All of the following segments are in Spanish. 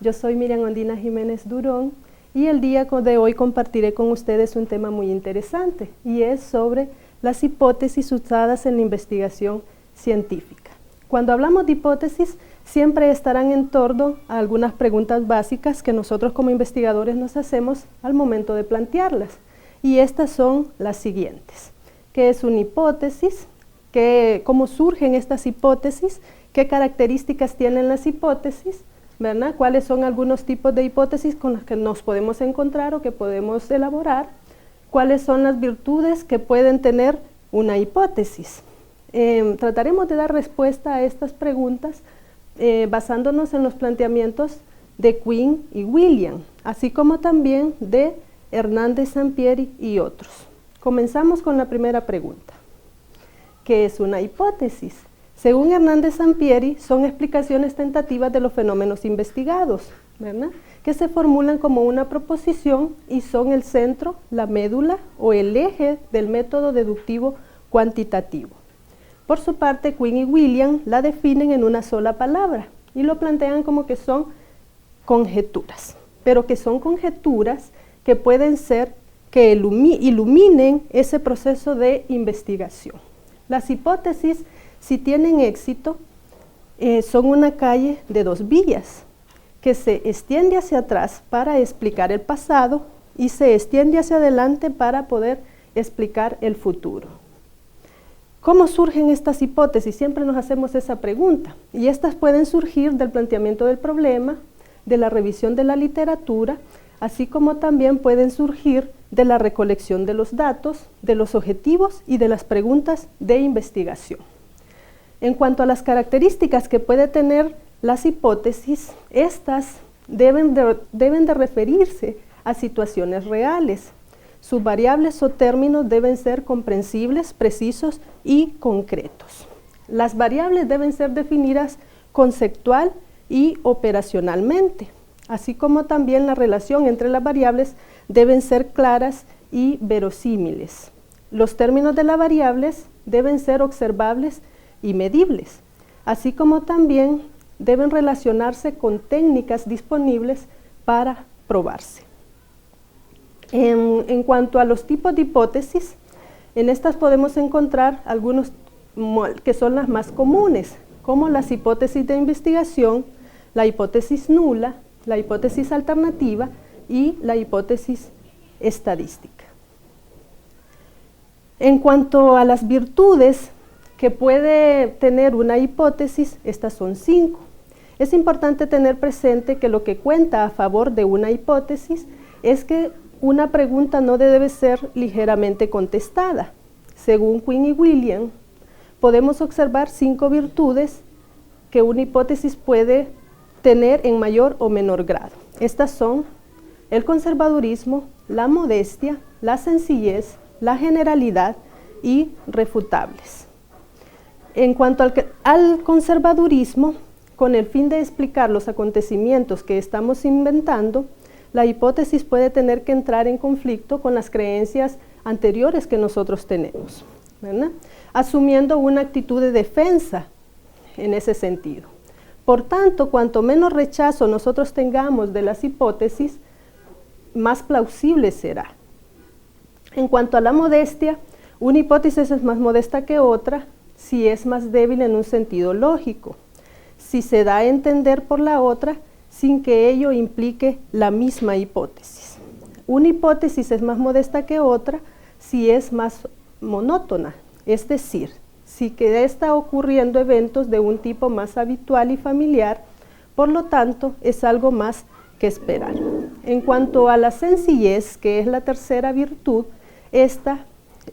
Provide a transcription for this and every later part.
Yo soy Miriam Ondina Jiménez Durón y el día de hoy compartiré con ustedes un tema muy interesante y es sobre las hipótesis usadas en la investigación científica. Cuando hablamos de hipótesis, siempre estarán en torno a algunas preguntas básicas que nosotros como investigadores nos hacemos al momento de plantearlas. Y estas son las siguientes. ¿Qué es una hipótesis? ¿Cómo surgen estas hipótesis? ¿Qué características tienen las hipótesis? ¿Verdad? ¿Cuáles son algunos tipos de hipótesis con las que nos podemos encontrar o que podemos elaborar? ¿Cuáles son las virtudes que pueden tener una hipótesis? Trataremos de dar respuesta a estas preguntas basándonos en los planteamientos de Quinn y William, así como también de Hernández-Sampieri y otros. Comenzamos con la primera pregunta. ¿Qué es una hipótesis? Según Hernández-Sampieri, son explicaciones tentativas de los fenómenos investigados, ¿verdad? Que se formulan como una proposición y son el centro, la médula o el eje del método deductivo cuantitativo. Por su parte, Quinn y William la definen en una sola palabra y lo plantean como que son conjeturas, pero que son conjeturas que pueden ser que iluminen ese proceso de investigación. Las hipótesis, si tienen éxito, son una calle de dos vías que se extiende hacia atrás para explicar el pasado y se extiende hacia adelante para poder explicar el futuro. ¿Cómo surgen estas hipótesis? Siempre nos hacemos esa pregunta y estas pueden surgir del planteamiento del problema, de la revisión de la literatura, así como también pueden surgir de la recolección de los datos, de los objetivos y de las preguntas de investigación. En cuanto a las características que puede tener las hipótesis, estas deben de referirse a situaciones reales. Sus variables o términos deben ser comprensibles, precisos y concretos. Las variables deben ser definidas conceptual y operacionalmente, así como también la relación entre las variables deben ser claras y verosímiles. Los términos de las variables deben ser observables y medibles, así como también deben relacionarse con técnicas disponibles para probarse. En cuanto a los tipos de hipótesis, en estas podemos encontrar algunos que son las más comunes, como las hipótesis de investigación, la hipótesis nula, la hipótesis alternativa y la hipótesis estadística. En cuanto a las virtudes que puede tener una hipótesis, estas son 5. Es importante tener presente que lo que cuenta a favor de una hipótesis es que una pregunta no debe ser ligeramente contestada. Según Quinn y William, podemos observar 5 virtudes que una hipótesis puede tener en mayor o menor grado. Estas son el conservadurismo, la modestia, la sencillez, la generalidad y refutables. En cuanto al conservadurismo, con el fin de explicar los acontecimientos que estamos inventando, la hipótesis puede tener que entrar en conflicto con las creencias anteriores que nosotros tenemos, ¿verdad? Asumiendo una actitud de defensa en ese sentido. Por tanto, cuanto menos rechazo nosotros tengamos de las hipótesis, más plausible será. En cuanto a la modestia, una hipótesis es más modesta que otra si es más débil en un sentido lógico, si se da a entender por la otra sin que ello implique la misma hipótesis. Una hipótesis es más modesta que otra si es más monótona, es decir, si que está ocurriendo eventos de un tipo más habitual y familiar, por lo tanto es algo más que esperar. En cuanto a la sencillez, que es la tercera virtud, esta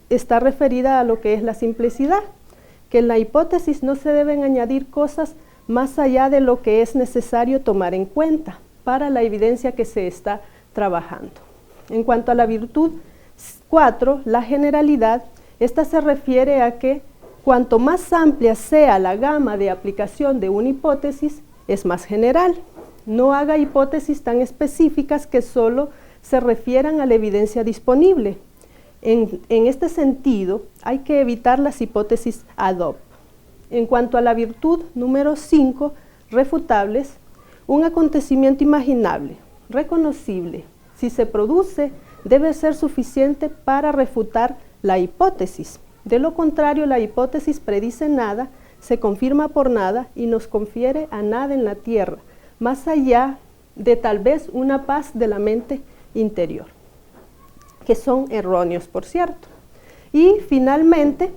está referida a lo que es la simplicidad, que en la hipótesis no se deben añadir cosas más allá de lo que es necesario tomar en cuenta para la evidencia que se está trabajando. En cuanto a la virtud 4, la generalidad, esta se refiere a que cuanto más amplia sea la gama de aplicación de una hipótesis, es más general. No haga hipótesis tan específicas que solo se refieran a la evidencia disponible. En este sentido, hay que evitar las hipótesis ad hoc. En cuanto a la virtud número 5, refutables, un acontecimiento imaginable, reconocible. Si se produce, debe ser suficiente para refutar la hipótesis. De lo contrario, la hipótesis predice nada, se confirma por nada y nos confiere a nada en la tierra, más allá de tal vez una paz de la mente interior, que son erróneos, por cierto. Y finalmente,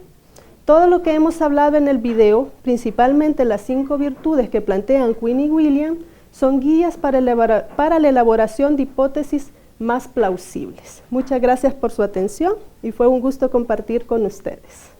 todo lo que hemos hablado en el video, principalmente las 5 virtudes que plantean Quinn y William, son guías para la elaboración de hipótesis más plausibles. Muchas gracias por su atención y fue un gusto compartir con ustedes.